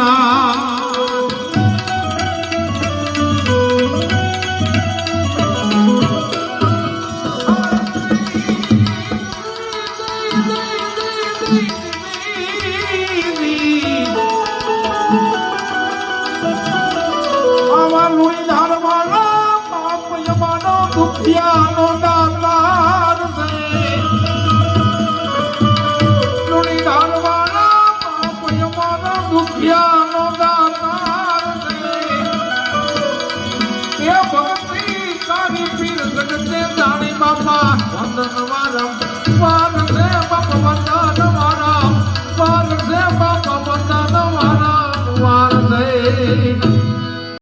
ના દુખિયાનો દાતાર છે લુણી ધારવાળા પાપયમાનો દુખિયાનો દાતાર છે એ ભક્તિ તારી પીર જગતે જાણી બાપા વંદનવા